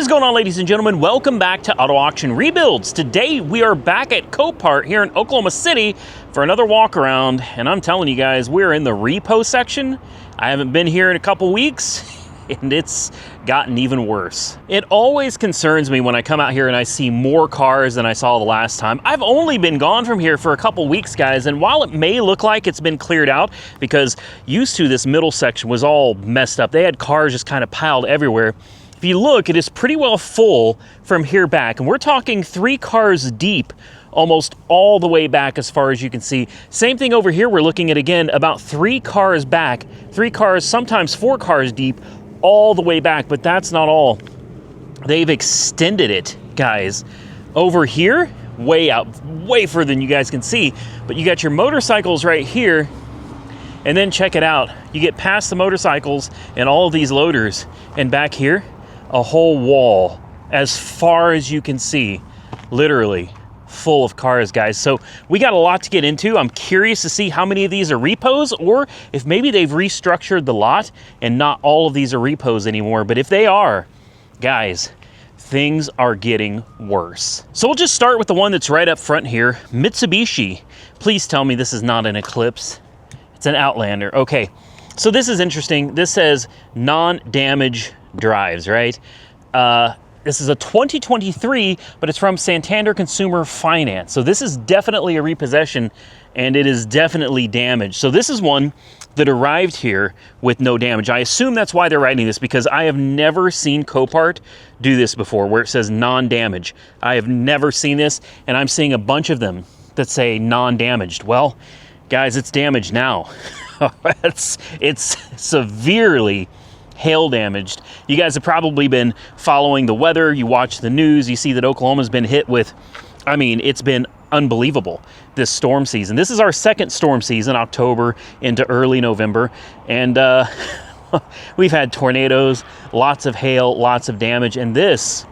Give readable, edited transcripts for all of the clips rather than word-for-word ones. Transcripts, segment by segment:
going on, ladies and gentlemen? Welcome back to Auto Auction Rebuilds. Today we are back at Copart here in Oklahoma City for another walk around, and I'm telling you guys, we're in the repo section. I haven't been here in a couple weeks and it's gotten even worse. It always concerns me when I come out here and I see more cars than I saw the last time. I've only been gone from here for a couple weeks, guys, and while it may look like it's been cleared out, because used to this middle section was all messed up. They had cars just kind of piled everywhere. If you look, it is pretty well full from here back, and we're talking 3 cars deep almost all the way back as far as you can see. Same thing over here, we're looking at, again, about 3 cars back, 3 cars, sometimes 4 cars deep, all the way back, but that's not all. They've extended it, guys. Over here, way out, way further than you guys can see, but you got your motorcycles right here, and then check it out. You get past the motorcycles and all of these loaders, and back here, a whole wall as far as you can see, literally full of cars, guys. So we got a lot to get into. I'm curious to see how many of these are repos, or if maybe they've restructured the lot and not all of these are repos anymore. But if they are, guys, things are getting worse. So we'll just start with the one that's right up front here, Mitsubishi. Please tell me this is not an Eclipse. It's an Outlander. Okay, so this is interesting. This says non-damage drives, right? This is a 2023, but it's from Santander Consumer Finance. So this is definitely a repossession, and it is definitely damaged. So this is one that arrived here with no damage. I assume that's why they're writing this, because I have never seen Copart do this before, where it says non-damage. I have never seen this, and I'm seeing a bunch of them that say non-damaged. Well, guys, it's damaged now. It's severely hail damaged. You guys have probably been following the weather. You watch the news. You see that Oklahoma's been hit with, I mean, it's been unbelievable this storm season. This is our second storm season, October into early November. And we've had tornadoes, lots of hail, lots of damage. And this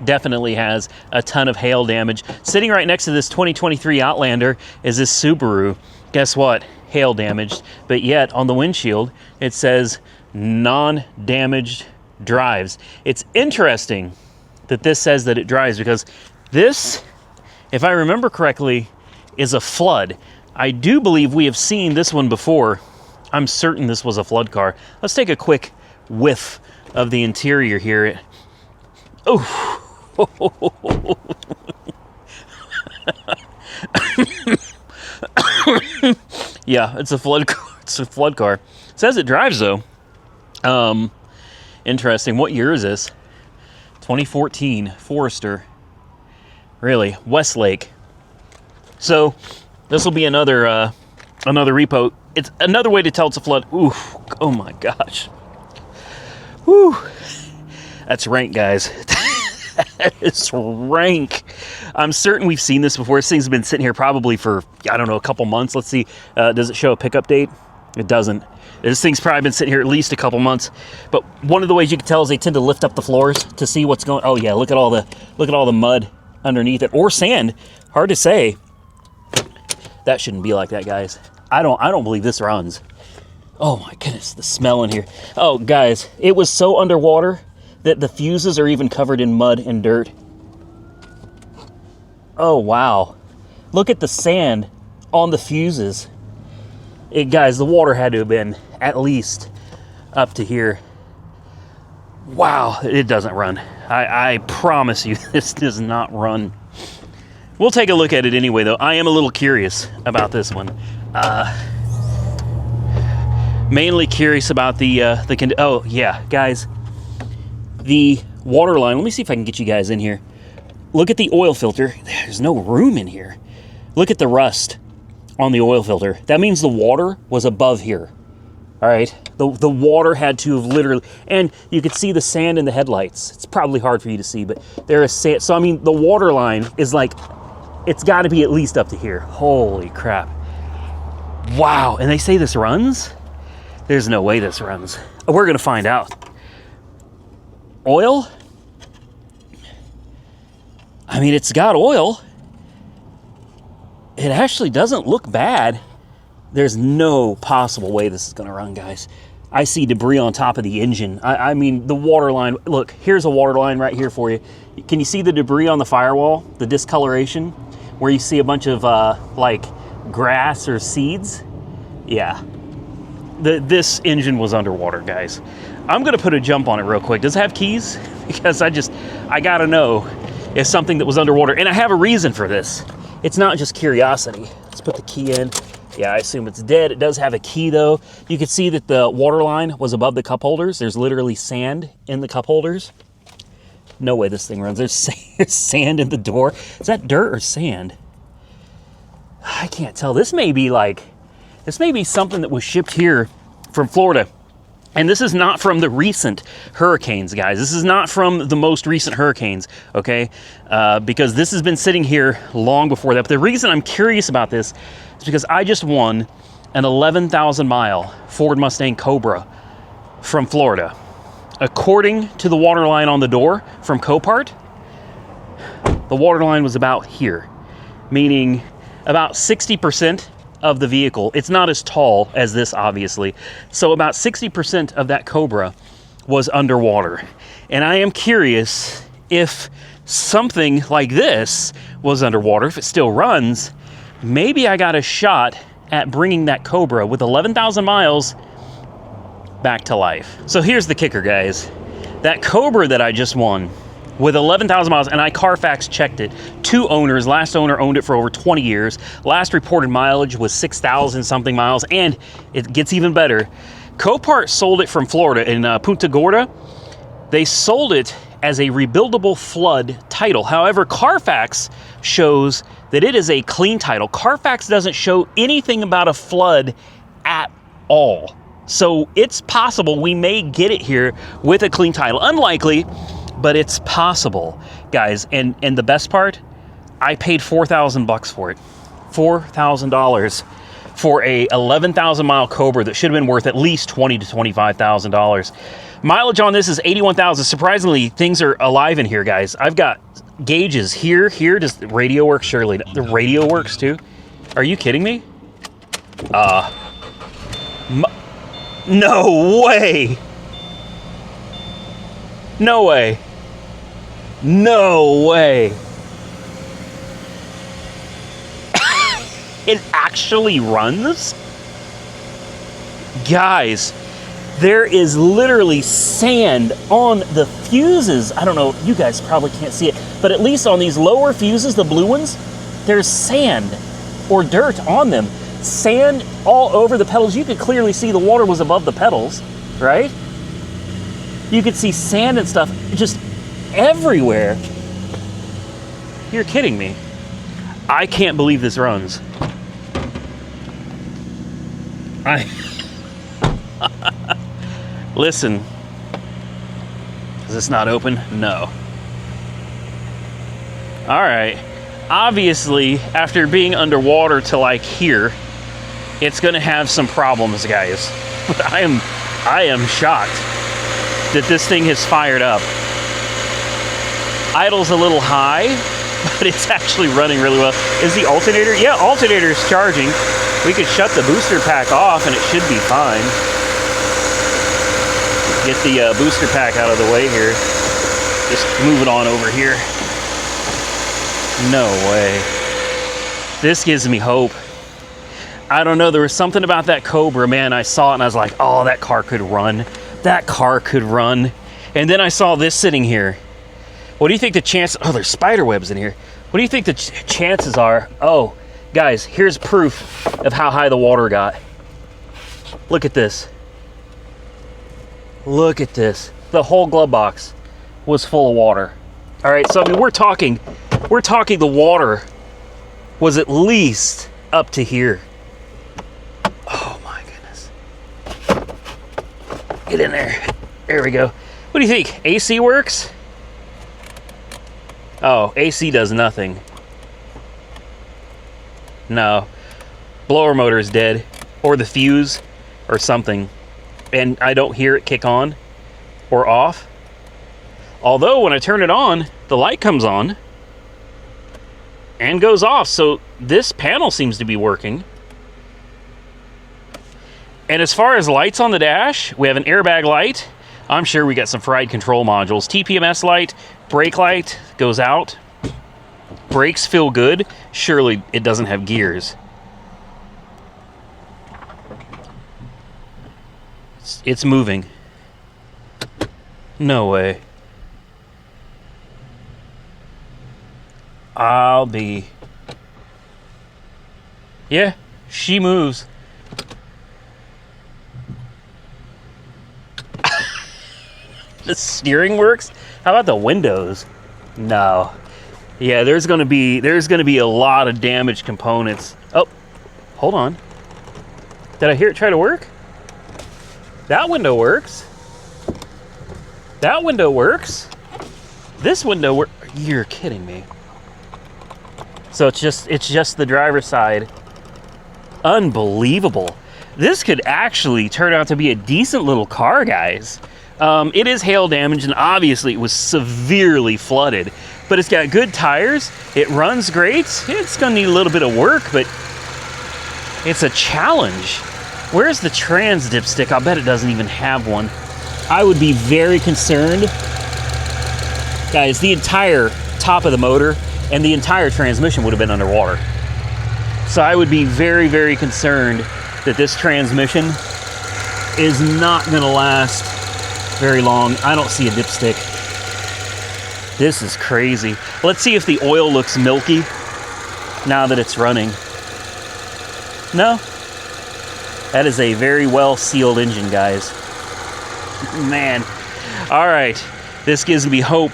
definitely has a ton of hail damage. Sitting right next to this 2023 Outlander is this Subaru. Guess what? Hail damaged. But yet on the windshield, it says non-damaged drives. It's interesting that this says that it drives, because this, if I remember correctly, is a flood. I do believe we have seen this one before. I'm certain this was a flood car. Let's take a quick whiff of the interior here. Oh. Yeah, it's a flood car. It's a flood car. It says it drives though. Interesting. What year is this? 2014 Forester. Really, Westlake. So this will be another repo. It's another way to tell it's a flood. Ooh, oh my gosh. Whew. That's rank, guys. That is rank. I'm certain we've seen this before. This thing's been sitting here probably for, I don't know, a couple months. Let's see. Does it show a pickup date? It doesn't. This thing's probably been sitting here at least a couple months. But one of the ways you can tell is they tend to lift up the floors to see what's going. Oh yeah, look at all the mud underneath it, or sand. Hard to say. That shouldn't be like that, guys. I don't believe this runs. Oh my goodness, the smell in here. Oh guys, it was so underwater that the fuses are even covered in mud and dirt. Oh wow. Look at the sand on the fuses. Guys, the water had to have been at least up to here. Wow, it doesn't run. I promise you, this does not run. We'll take a look at it anyway, though. I am a little curious about this one. Mainly curious about oh yeah, guys, the water line. Let me see if I can get you guys in here. Look at the oil filter. There's no room in here. Look at the rust on the oil filter. That means the water was above here. All right, the water had to have literally, and you could see the sand in the headlights. It's probably hard for you to see, but there is sand. So I mean, the water line is like, it's got to be at least up to here. Holy crap. Wow, and they say this runs? There's no way this runs. We're gonna find out. Oil? I mean, it's got oil. It actually doesn't look bad. There's no possible way this is gonna run, guys. I see debris on top of the engine. I mean, the water line, look, here's a water line right here for you. Can you see the debris on the firewall, the discoloration, where you see a bunch of like grass or seeds? Yeah, this engine was underwater, guys. I'm gonna put a jump on it real quick. Does it have keys? Because I gotta know if something that was underwater, and I have a reason for this. It's not just curiosity. Let's put the key in. Yeah, I assume it's dead. It does have a key though. You can see that the water line was above the cup holders. There's literally sand in the cup holders. No way this thing runs. There's sand in the door. Is that dirt or sand? I can't tell. This may be something that was shipped here from Florida. And this is not from the recent hurricanes, guys. This is not from the most recent hurricanes, okay? Because this has been sitting here long before that. But the reason I'm curious about this is because I just won an 11,000 mile Ford Mustang Cobra from Florida. According to the water line on the door from Copart, the water line was about here, meaning about 60% of the vehicle. It's not as tall as this, obviously. So about 60% of that Cobra was underwater. And I am curious if something like this was underwater, if it still runs, maybe I got a shot at bringing that Cobra with 11,000 miles back to life. So here's the kicker, guys. That Cobra that I just won with 11,000 miles, and I Carfax checked it. 2 owners, last owner owned it for over 20 years. Last reported mileage was 6,000 something miles, and it gets even better. Copart sold it from Florida in Punta Gorda. They sold it as a rebuildable flood title. However, Carfax shows that it is a clean title. Carfax doesn't show anything about a flood at all. So it's possible we may get it here with a clean title. Unlikely, but it's possible, guys. And the best part, I paid $4,000 for it. $4,000 for a 11,000 mile Cobra that should have been worth at least $20,000 to $25,000. Mileage on this is 81,000. Surprisingly, things are alive in here, guys. I've got gauges here. Does the radio work? Surely the radio works too. Are you kidding me? No way. No way. No way. It actually runs? Guys, there is literally sand on the fuses. I don't know, you guys probably can't see it, but at least on these lower fuses, the blue ones, there's sand or dirt on them. Sand all over the pedals. You could clearly see the water was above the pedals, right? You could see sand and stuff just everywhere. You're kidding me. I can't believe this runs. Listen. Is this not open? No. All right. Obviously, after being underwater to like here, it's gonna have some problems, guys. But I am shocked that this thing has fired up. Idle's a little high, but it's actually running really well. Is the alternator? Yeah, alternator is charging. We could shut the booster pack off and it should be fine. Get the booster pack out of the way here. Just move it on over here. No way. This gives me hope. I don't know, there was something about that Cobra, man. I saw it and I was like, oh, that car could run. That car could run. And then I saw this sitting here. What do you think the chance? Oh, there's spider webs in here. What do you think the chances are? Oh, guys, here's proof of how high the water got. Look at this. Look at this. The whole glove box was full of water. All right, so I mean, we're talking the water was at least up to here. Oh my goodness. Get in there. There we go. What do you think? AC works? Oh, AC does nothing. No. Blower motor is dead. Or the fuse or something. And I don't hear it kick on or off. Although when I turn it on, the light comes on and goes off. So this panel seems to be working. And as far as lights on the dash, we have an airbag light. I'm sure we got some fried control modules. TPMS light, brake light goes out. Brakes feel good. Surely it doesn't have gears. It's moving. No way. I'll be... Yeah, she moves. The steering works? How about the windows? No. Yeah, there's gonna be a lot of damaged components. Oh, hold on. Did I hear it try to work? That window works. That window works. This window works. You're kidding me. So it's just the driver's side. Unbelievable. This could actually turn out to be a decent little car, guys. It is hail damage, and obviously it was severely flooded, but it's got good tires. It runs great. It's gonna need a little bit of work, but it's a challenge. Where's the trans dipstick? I bet it doesn't even have one. I would be very concerned. Guys, the entire top of the motor and the entire transmission would have been underwater. So I would be very, very concerned that this transmission is not gonna last very long. I don't see a dipstick. This is crazy. Let's see if the oil looks milky now that it's running. No. That is a very well sealed engine, guys. Man. All right. This gives me hope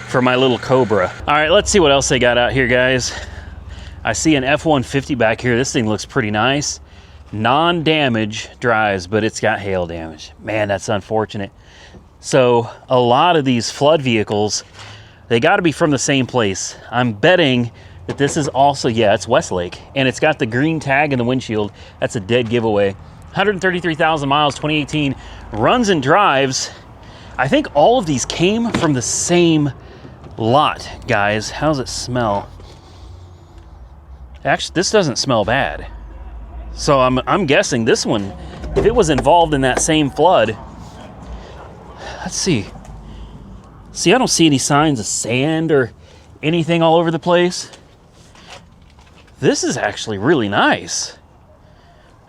for my little Cobra. All right, let's see what else they got out here, guys. I see an F-150 back here. This thing looks pretty nice. Non-damage drives, but it's got hail damage. Man, that's unfortunate. So a lot of these flood vehicles, they got to be from the same place. I'm betting that this is also, yeah, it's Westlake, and it's got the green tag in the windshield. That's a dead giveaway. 133,000 miles, 2018, runs and drives. I think all of these came from the same lot, guys. How's it smell? Actually, this doesn't smell bad. So I'm guessing this one, if it was involved in that same flood, let's see. See, I don't see any signs of sand or anything all over the place. This is actually really nice.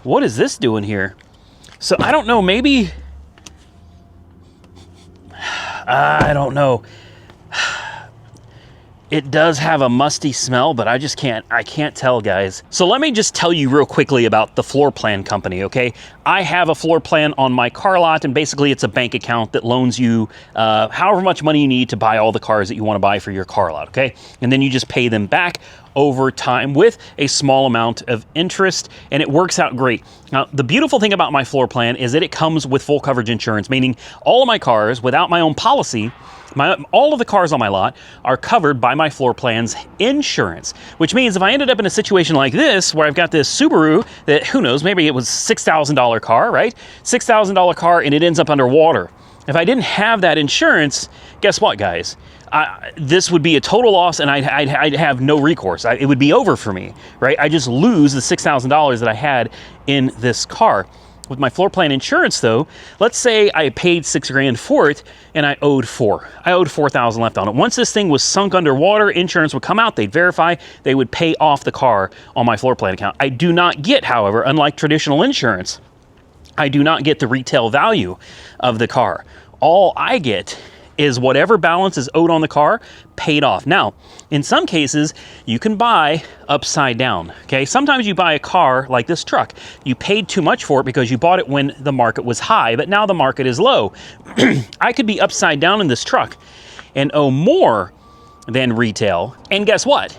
What is this doing here? So I don't know, maybe, I don't know. It does have a musty smell, but I can't tell, guys. So let me just tell you real quickly about the floor plan company, okay? I have a floor plan on my car lot, and basically it's a bank account that loans you however much money you need to buy all the cars that you want to buy for your car lot, okay? And then you just pay them back over time with a small amount of interest, and it works out great. Now, the beautiful thing about my floor plan is that it comes with full coverage insurance, meaning all of my cars, without my own policy, all of the cars on my lot are covered by my floor plan's insurance, which means if I ended up in a situation like this, where I've got this Subaru that, who knows, maybe it was $6,000 car, right? $6,000 car, and it ends up underwater. If I didn't have that insurance, guess what, guys? This would be a total loss, and I'd have no recourse. It would be over for me, right? I just lose the $6,000 that I had in this car. With my floor plan insurance, though, let's say I paid $6,000 for it and I owed $4,000. I owed $4,000 left on it. Once this thing was sunk underwater, insurance would come out, they'd verify, they would pay off the car on my floor plan account. I do not get, however, unlike traditional insurance, I do not get the retail value of the car. All I get is whatever balance is owed on the car paid off. Now, in some cases, you can buy upside down, okay? Sometimes you buy a car like this truck. You paid too much for it because you bought it when the market was high, but now the market is low. I could be upside down in this truck and owe more than retail, and guess what?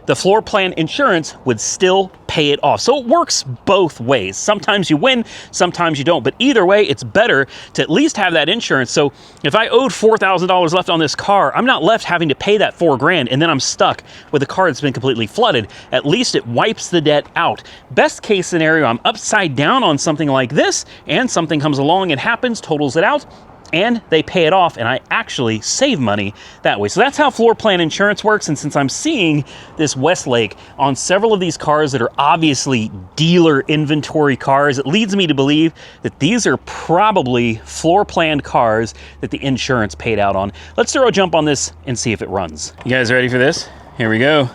The floor plan insurance would still pay it off. So it works both ways. Sometimes you win, sometimes you don't. But either way, it's better to at least have that insurance. So if I owed $4,000 left on this car, I'm not left having to pay that $4,000 and then I'm stuck with a car that's been completely flooded. At least it wipes the debt out. Best case scenario, I'm upside down on something like this and something comes along and happens, totals it out. and they pay it off, and I actually save money that way. So that's how floor plan insurance works. And since I'm seeing this Westlake on several of these cars that are obviously dealer inventory cars, it leads me to believe that these are probably floor planned cars that the insurance paid out on. Let's throw a jump on this and see if it runs. You guys ready for this? Here we go.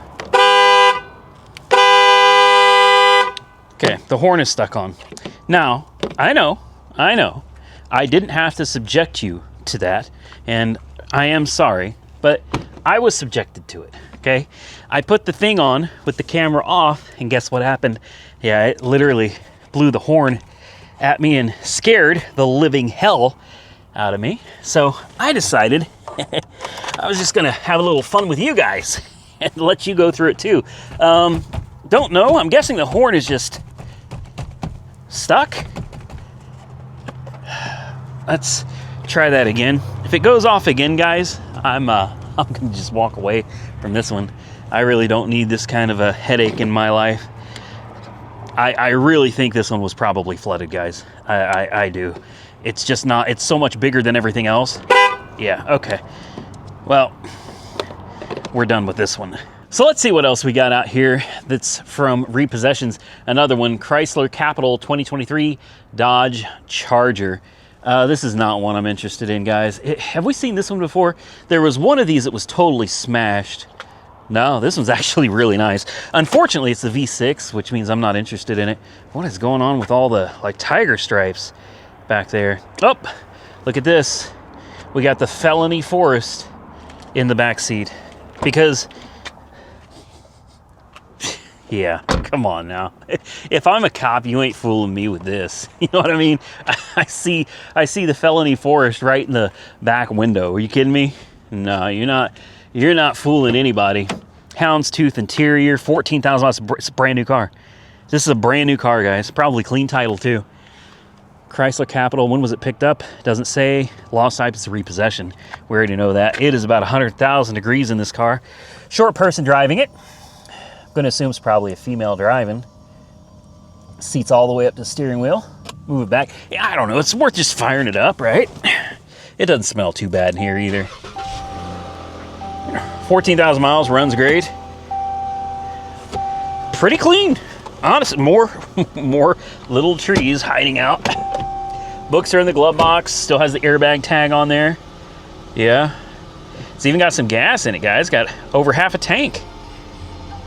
Okay, the horn is stuck on. Now, I know, I didn't have to subject you to that, and I am sorry, but I was subjected to it, okay? I put the thing on with the camera off, and guess what happened? Yeah, it literally blew the horn at me and scared the living hell out of me. So I decided I was just gonna have a little fun with you guys and let you go through it too. Don't know, I'm guessing the horn is just stuck. Let's try that again. If it goes off again, guys, I'm gonna just walk away from this one. I really don't need this kind of a headache in my life. I really think this one was probably flooded, guys. I do. It's just not, it's so much bigger than everything else. Yeah, okay. Well, we're done with this one. So let's see what else we got out here that's from Repossessions. Another one, Chrysler Capital 2023 Dodge Charger. This is not one I'm interested in, guys. Have we seen this one before? There was one of these that was totally smashed. No, this one's actually really nice. Unfortunately, it's the V6, which means I'm not interested in it. What is going on with all the like tiger stripes back there? Oh, look at this. We got the Felony Forest in the back seat because, yeah, come on now. If I'm a cop, you ain't fooling me with this. You know what I mean? I see the Felony Forest right in the back window. Are you kidding me? No, you're not fooling anybody. Houndstooth interior, 14,000 miles. It's a brand new car. This is a brand new car, guys. Probably clean title too. Chrysler Capital, when was it picked up? Doesn't say. Lost type, it's a repossession. We already know that. It is about 100,000 degrees in this car. Short person driving it. I'm gonna assume it's probably a female driving. Seats all the way up to the steering wheel. Move it back. Yeah, I don't know, it's worth just firing it up, right? It doesn't smell too bad in here either. 14,000 miles, runs great. Pretty clean. Honestly, more little trees hiding out. Books are in the glove box. Still has the airbag tag on there. Yeah. It's even got some gas in it, guys. Got over half a tank.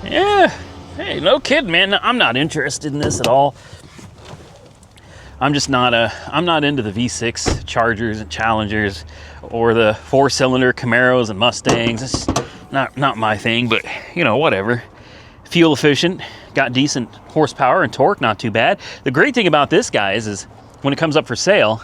Yeah. Hey, no kidding, man. I'm not interested in this at all. I'm just not I'm not into the V6 Chargers and Challengers or the 4-cylinder Camaros and Mustangs. It's not my thing, but you know, whatever. Fuel efficient, got decent horsepower and torque, not too bad. The great thing about this, guys, is when it comes up for sale,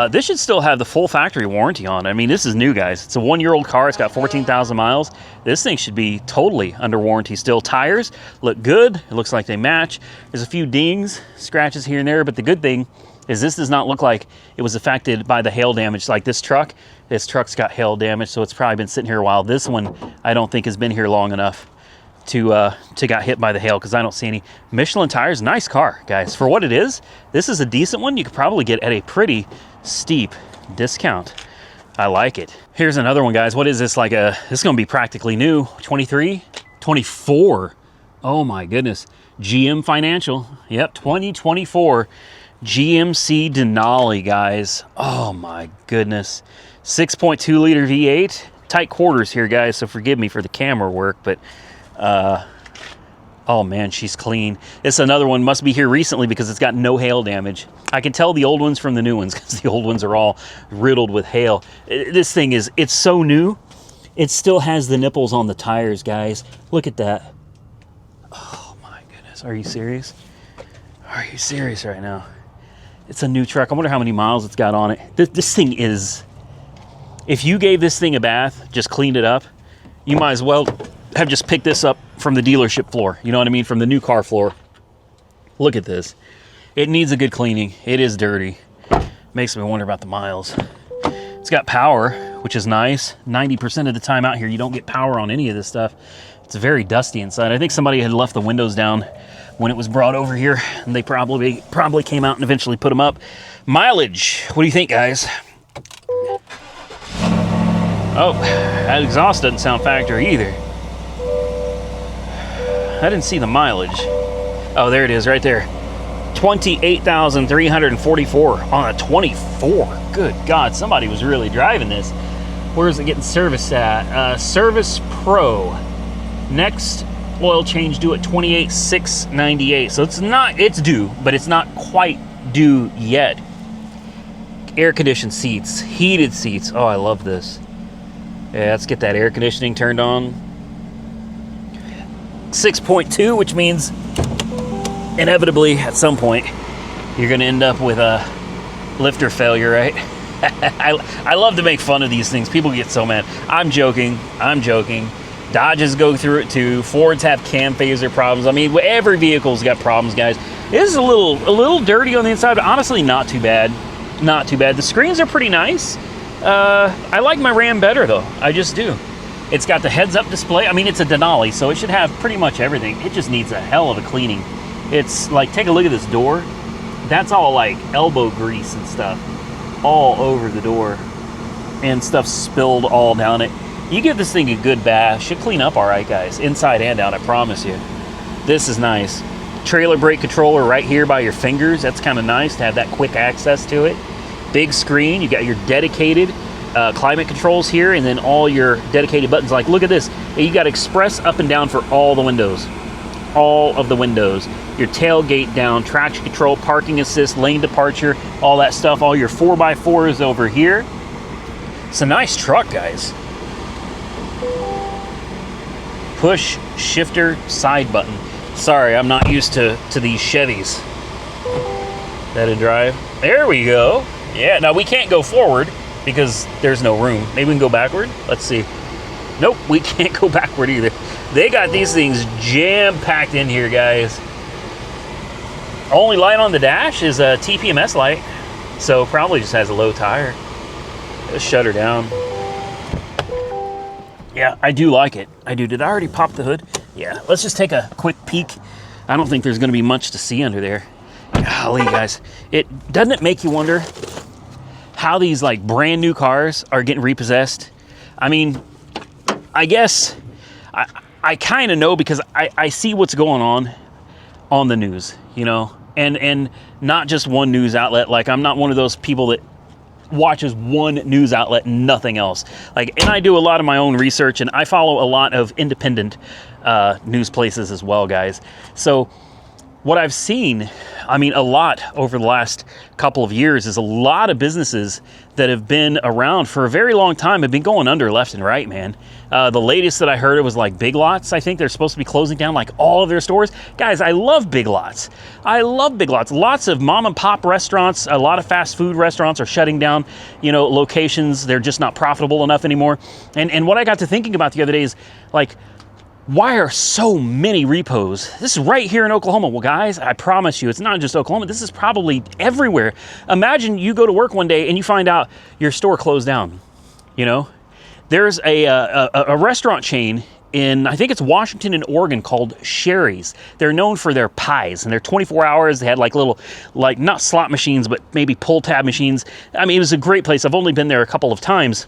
this should still have the full factory warranty on it. I mean, this is new, guys. It's a 1-year-old car. It's got 14,000 miles. This thing should be totally under warranty still. Tires look good. It looks like they match. There's a few dings, scratches here and there, but the good thing is this does not look like it was affected by the hail damage like this truck. This truck's got hail damage, so it's probably been sitting here a while. This one, I don't think has been here long enough to got hit by the hail, because I don't see any. Michelin tires, nice car, guys. For what it is, this is a decent one. You could probably get at a pretty steep discount. I like it. Here's another one, guys. What is this? This is gonna be practically new. 23, 24. Oh my goodness. GM Financial. Yep, 2024 GMC Denali, guys. Oh my goodness. 6.2 liter V8. Tight quarters here, guys, so forgive me for the camera work, but oh man, she's clean. It's another one, must be here recently because it's got no hail damage. I can tell the old ones from the new ones because the old ones are all riddled with hail. This thing it's so new. It still has the nipples on the tires, guys. Look at that. Oh my goodness, are you serious? Are you serious right now? It's a new truck. I wonder how many miles it's got on it. This thing is, if you gave this thing a bath, just cleaned it up, you might as well have just picked this up from the dealership floor. You know what I mean? From the new car floor. Look at this. It needs a good cleaning. It is dirty. Makes me wonder about the miles. It's got power, which is nice. 90% of the time out here, you don't get power on any of this stuff. It's very dusty inside. I think somebody had left the windows down when it was brought over here, and they probably came out and eventually put them up. Mileage. What do you think, guys? Oh, that exhaust doesn't sound factory either. I didn't see the mileage. Oh, there it is right there. 28,344 on a 24. Good God, somebody was really driving this. Where's it getting serviced at? Service Pro. Next oil change due at 28,698. So it's due, but it's not quite due yet. Air conditioned seats, heated seats. Oh, I love this. Yeah, let's get that air conditioning turned on. 6.2, which means inevitably at some point you're going to end up with a lifter failure, right? I love to make fun of these things. People get so mad. I'm joking. Dodges go through it too. Fords have cam phaser problems. I mean, every vehicle's got problems, guys. This is a little dirty on the inside, but honestly not too bad. Not too bad. The screens are pretty nice. I like my Ram better though. I just do. It's got the heads-up display. I mean, it's a Denali, so it should have pretty much everything. It just needs a hell of a cleaning. It's like, take a look at this door. That's all like elbow grease and stuff all over the door, and stuff spilled all down it. You give this thing a good bath, should clean up all right, guys, inside and out, I promise you. This is nice. Trailer brake controller right here by your fingers. That's kind of nice to have that quick access to it. Big screen. You got your dedicated climate controls here, and then all your dedicated buttons. Like, look at this. You got express up and down for all the windows. All of the windows. Your tailgate down, traction control, parking assist, lane departure, all that stuff. All your 4x4s over here. It's a nice truck, guys. Push shifter side button. Sorry, I'm not used to these Chevys. Let it drive. There we go. Yeah, now we can't go forward because there's no room. Maybe we can go backward. Let's see. Nope, we can't go backward either. They got these things jam-packed in here, guys. Only light on the dash is a TPMS light, so probably just has a low tire. Let's shut her down. Yeah, I do like it. I do. Did I already pop the hood? Yeah, let's just take a quick peek. I don't think there's going to be much to see under there. Golly, guys. Doesn't it make you wonder how these like brand new cars are getting repossessed? I mean, I guess I kind of know because I see what's going on the news, you know, and not just one news outlet. Like, I'm not one of those people that watches one news outlet and nothing else. Like, and I do a lot of my own research, and I follow a lot of independent news places as well, guys. So what I've seen, I mean, a lot over the last couple of years is a lot of businesses that have been around for a very long time have been going under left and right, man. The latest that I heard, it was like Big Lots. I think they're supposed to be closing down like all of their stores. Guys, I love Big Lots. I love Big Lots. Lots of mom and pop restaurants, a lot of fast food restaurants are shutting down, you know, locations. They're just not profitable enough anymore. And what I got to thinking about the other day is, like, why are so many repos? This is right here in Oklahoma. Well, guys, I promise you, it's not just Oklahoma. This is probably everywhere. Imagine you go to work one day and you find out your store closed down. You know, there's a restaurant chain in, I think it's Washington and Oregon, called Sherry's. They're known for their pies, and they're 24 hours. They had like little, like, not slot machines, but maybe pull tab machines. I mean, it was a great place. I've only been there a couple of times.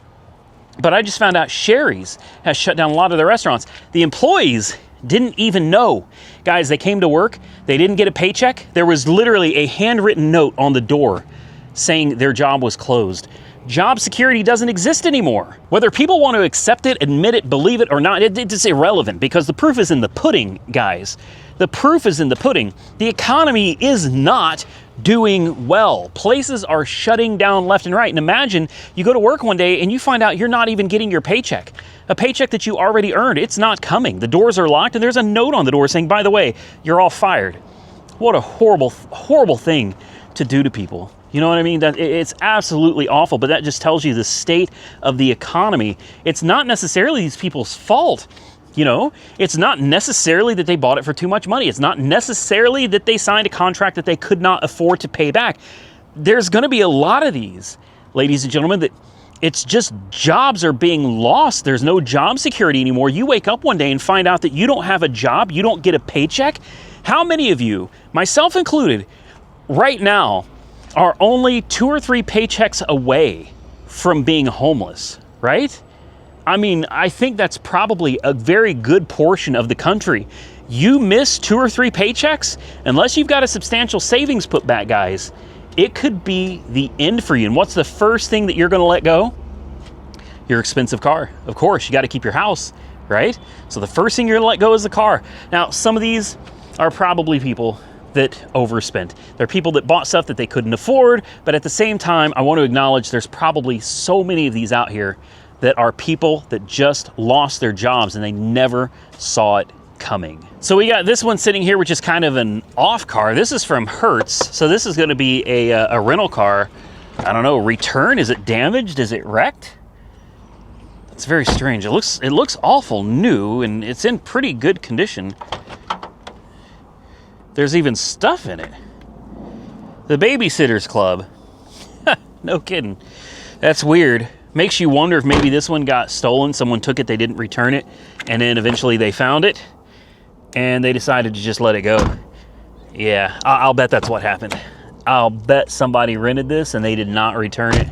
But I just found out Sherry's has shut down a lot of their restaurants. The employees didn't even know. Guys, they came to work. They didn't get a paycheck. There was literally a handwritten note on the door saying their job was closed. Job security doesn't exist anymore. Whether people want to accept it, admit it, believe it or not, it's irrelevant, because the proof is in the pudding, guys. The proof is in the pudding. The economy is not doing well. Places are shutting down left and right. And imagine you go to work one day and you find out you're not even getting your paycheck. A paycheck that you already earned. It's not coming. The doors are locked and there's a note on the door saying, by the way, you're all fired. What a horrible, horrible thing to do to people. You know what I mean? It's absolutely awful, but that just tells you the state of the economy. It's not necessarily these people's fault. You know, it's not necessarily that they bought it for too much money. It's not necessarily that they signed a contract that they could not afford to pay back. There's going to be a lot of these, ladies and gentlemen, that it's just jobs are being lost. There's no job security anymore. You wake up one day and find out that you don't have a job, you don't get a paycheck. How many of you, myself included, right now are only 2 or 3 paychecks away from being homeless, right? I mean, I think that's probably a very good portion of the country. You miss 2 or 3 paychecks, unless you've got a substantial savings put back, guys, it could be the end for you. And what's the first thing that you're going to let go? Your expensive car. Of course, you got to keep your house, right? So the first thing you're going to let go is the car. Now, some of these are probably people that overspent. They're people that bought stuff that they couldn't afford, but at the same time, I want to acknowledge there's probably so many of these out here that are people that just lost their jobs and they never saw it coming. So we got this one sitting here, which is kind of an off car. This is from Hertz. So this is going to be a rental car. I don't know, return? Is it damaged? Is it wrecked? It's very strange. It looks awful new, and it's in pretty good condition. There's even stuff in it. The Babysitters Club. No kidding. That's weird. Makes you wonder if maybe this one got stolen. Someone took it, they didn't return it, and then eventually they found it, and they decided to just let it go. Yeah, I'll bet that's what happened. I'll bet somebody rented this and they did not return it.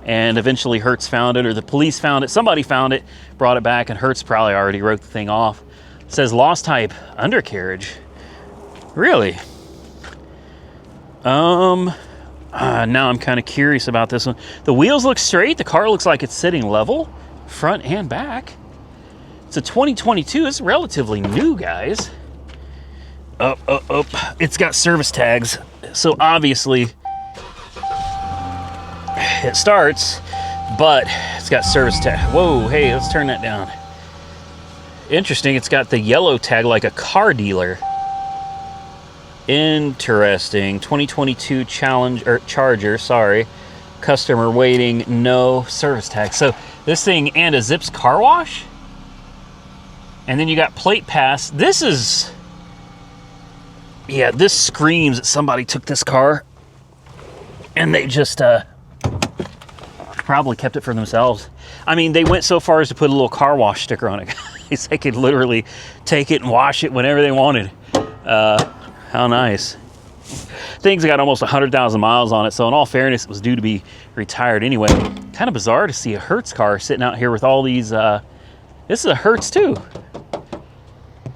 And eventually Hertz found it, or the police found it. Somebody found it, brought it back, and Hertz probably already wrote the thing off. It says lost type undercarriage. Really? Now I'm kind of curious about this one. The wheels look straight. The car looks like it's sitting level, front and back. It's a 2022. It's relatively new, guys. Up. It's got service tags, so obviously it starts, but it's got service tag. Whoa, hey, let's turn that down. Interesting. It's got the yellow tag like a car dealer. Interesting. 2022 Charger, sorry. Customer waiting, no service tag. So this thing and a Zips car wash? And then you got plate pass. This is, yeah, this screams that somebody took this car and they just probably kept it for themselves. I mean, they went so far as to put a little car wash sticker on it. They could literally take it and wash it whenever they wanted. How nice. Thing's got almost 100,000 miles on it, so in all fairness, it was due to be retired anyway. Kind of bizarre to see a Hertz car sitting out here with all these, this is a Hertz too.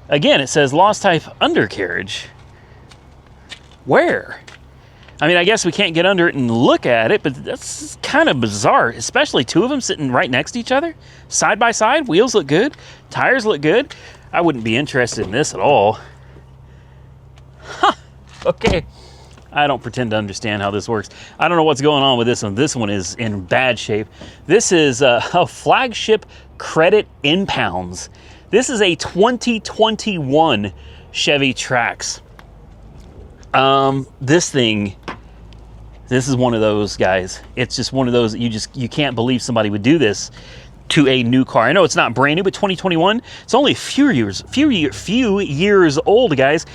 Again, it says lost type undercarriage. Where? I mean, I guess we can't get under it and look at it, but that's kind of bizarre, especially 2 of them sitting right next to each other, side by side. Wheels look good, tires look good. I wouldn't be interested in this at all. Huh, okay. I don't pretend to understand how this works. I don't know what's going on with this one. This one is in bad shape. This is a flagship credit in pounds. This is a 2021 Chevy Trax. This is one of those, guys. It's just one of those that you can't believe somebody would do this to a new car. I know it's not brand new, but 2021, it's only a few years old, guys.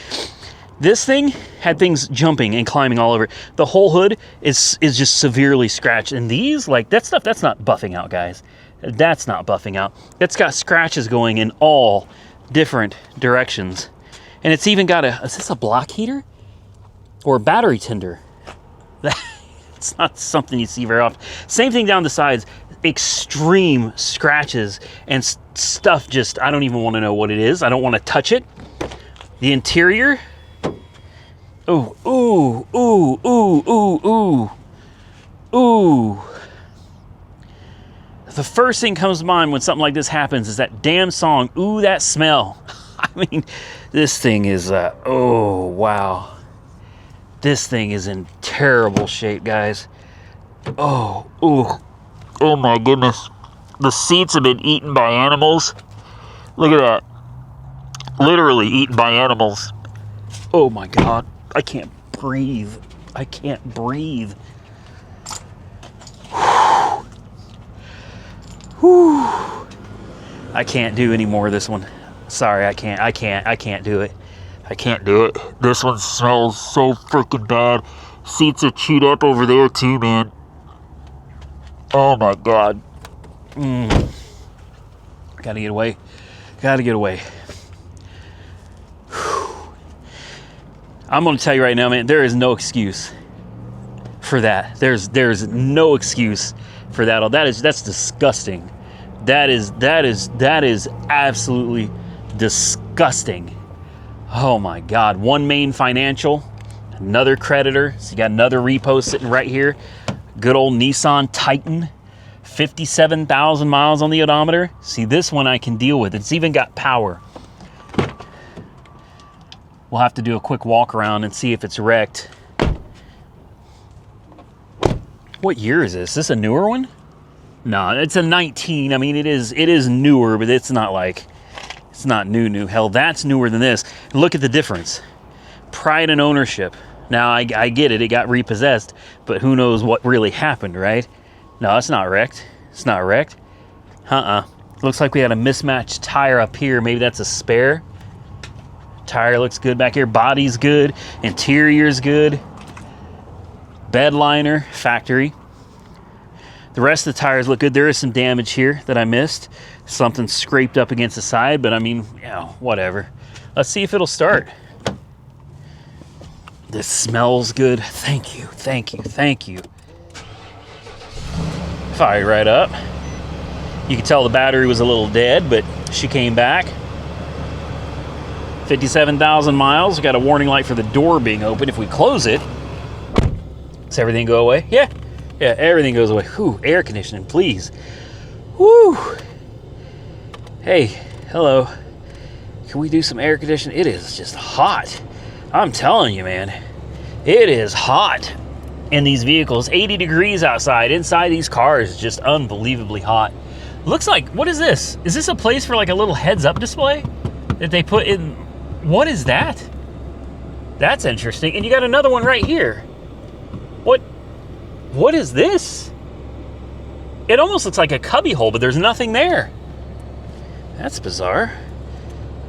This thing had things jumping and climbing all over. The whole hood is just severely scratched. And these, like, that stuff, that's not buffing out, guys. That's not buffing out. It's got scratches going in all different directions. And it's even got is this a block heater? Or a battery tender? It's not something you see very often. Same thing down the sides. Extreme scratches and stuff just, I don't even want to know what it is. I don't want to touch it. The interior... Ooh. The first thing comes to mind when something like this happens is that damn song, Ooh, That Smell. I mean, this thing is, oh, wow. This thing is in terrible shape, guys. Oh my goodness. The seats have been eaten by animals. Look at that. Literally eaten by animals. Oh my God. I can't breathe. I can't breathe. Whew. I can't do any more of this one. Sorry, I can't do it. I can't do it. This one smells so freaking bad. Seats are chewed up over there too, man. Oh my God. Gotta get away. I'm going to tell you right now, man, there is no excuse for that. There's no excuse for that. That's disgusting. That is absolutely disgusting. Oh my God. One Main Financial, another creditor. So you got another repo sitting right here. Good old Nissan Titan, 57,000 miles on the odometer. See, this one I can deal with. It's even got power. We'll have to do a quick walk around and see if it's wrecked. What year is this? Is this a newer one? No, it's a 19. I mean, it is newer, but it's not like, it's not new. Hell, that's newer than this. Look at the difference. Pride and ownership. Now, I get it. It got repossessed, but who knows what really happened, right? No, it's not wrecked. It's not wrecked. Looks like we had a mismatched tire up here. Maybe that's a spare. Tire looks good back here. Body's good. Interior's good. Bed liner, factory. The rest of the tires look good. There is some damage here that I missed. Something scraped up against the side, but I mean, yeah, whatever. Let's see if it'll start. This smells good. Thank you. Fired right up. You can tell the battery was a little dead, but she came back. 57,000 miles. We got a warning light for the door being open. If we close it, does everything go away? Yeah, everything goes away. Whew, air conditioning, please. Woo. Hey, hello. Can we do some air conditioning? It is just hot. I'm telling you, man. It is hot in these vehicles. 80 degrees outside. Inside these cars, just unbelievably hot. Looks like, what is this? Is this a place for like a little heads-up display that they put in? What is that? That's interesting. And you got another one right here. What is this? It almost looks like a cubby hole, but there's nothing there. That's bizarre.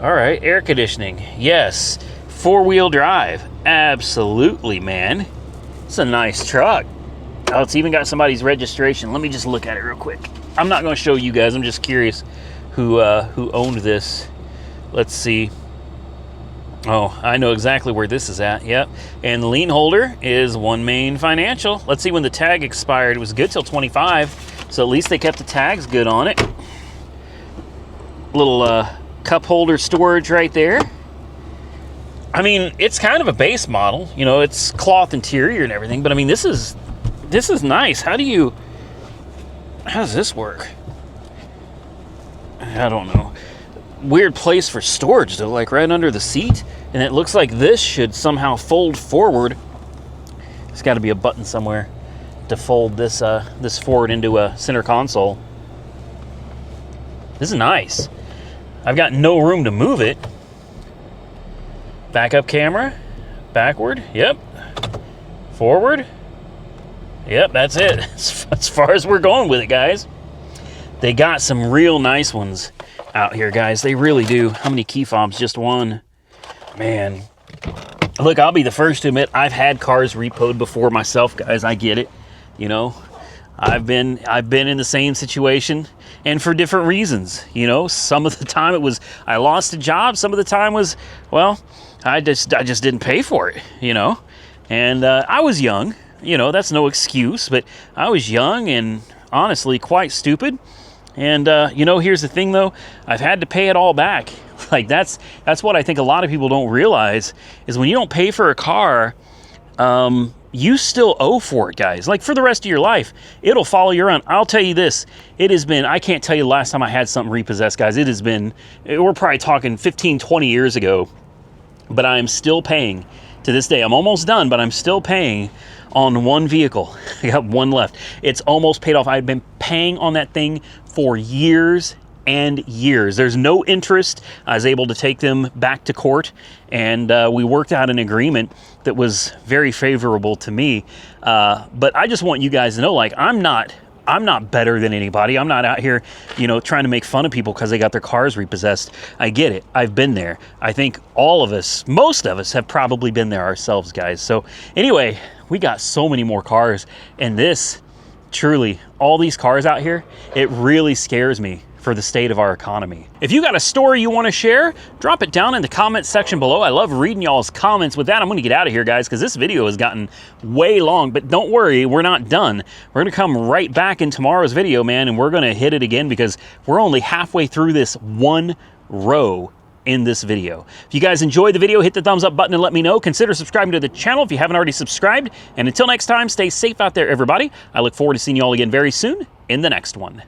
All right, air conditioning. Yes. 4-wheel drive. Absolutely, man. It's a nice truck. Oh, it's even got somebody's registration. Let me just look at it real quick. I'm not going to show you guys. I'm just curious who owned this. Let's see. Oh, I know exactly where this is at. Yep. And the lien holder is One Main Financial. Let's see when the tag expired. It was good till 25, so at least they kept the tags good on it. Little cup holder storage right there. I mean, it's kind of a base model. You know, it's cloth interior and everything, but I mean, this is nice. How does this work? I don't know. Weird place for storage though, like right under the seat, and it looks like this should somehow fold forward. There's got to be a button somewhere to fold this forward into a center console. This is nice. I've got no room to move it. Backup camera, backward, yep. Forward, yep, that's it. As far as we're going with it, guys. They got some real nice ones out here, guys. They really do. How many key fobs? Just one. Man. Look, I'll be the first to admit I've had cars repoed before myself, guys. I get it. You know, I've been in the same situation, and for different reasons. You know, some of the time it was I lost a job. Some of the time was, well, I just didn't pay for it, you know. And I was young. You know, that's no excuse, but I was young and honestly quite stupid. And, you know, here's the thing, though. I've had to pay it all back. Like, that's what I think a lot of people don't realize is when you don't pay for a car, you still owe for it, guys. Like, for the rest of your life, it'll follow you around. I'll tell you this. It has been, I can't tell you the last time I had something repossessed, guys. It has been, we're probably talking 15, 20 years ago. But I am still paying to this day. I'm almost done, but I'm still paying on one vehicle. I got one left. It's almost paid off. I've been paying on that thing for years and years. There's no interest. I was able to take them back to court, and we worked out an agreement that was very favorable to me. But I just want you guys to know, like, I'm not better than anybody. I'm not out here, you know, trying to make fun of people because they got their cars repossessed. I get it. I've been there. I think all of us, most of us have probably been there ourselves, guys. So anyway, we got so many more cars, and this, truly, all these cars out here, it really scares me for the state of our economy. If you got a story you want to share, drop it down in the comments section below. I love reading y'all's comments. With that, I'm going to get out of here, guys, because this video has gotten way long. But don't worry, we're not done. We're going to come right back in tomorrow's video, man, and we're going to hit it again because we're only halfway through this one row in this video. If you guys enjoyed the video, hit the thumbs up button and let me know. Consider subscribing to the channel if you haven't already subscribed. And until next time, stay safe out there, everybody. I look forward to seeing you all again very soon in the next one.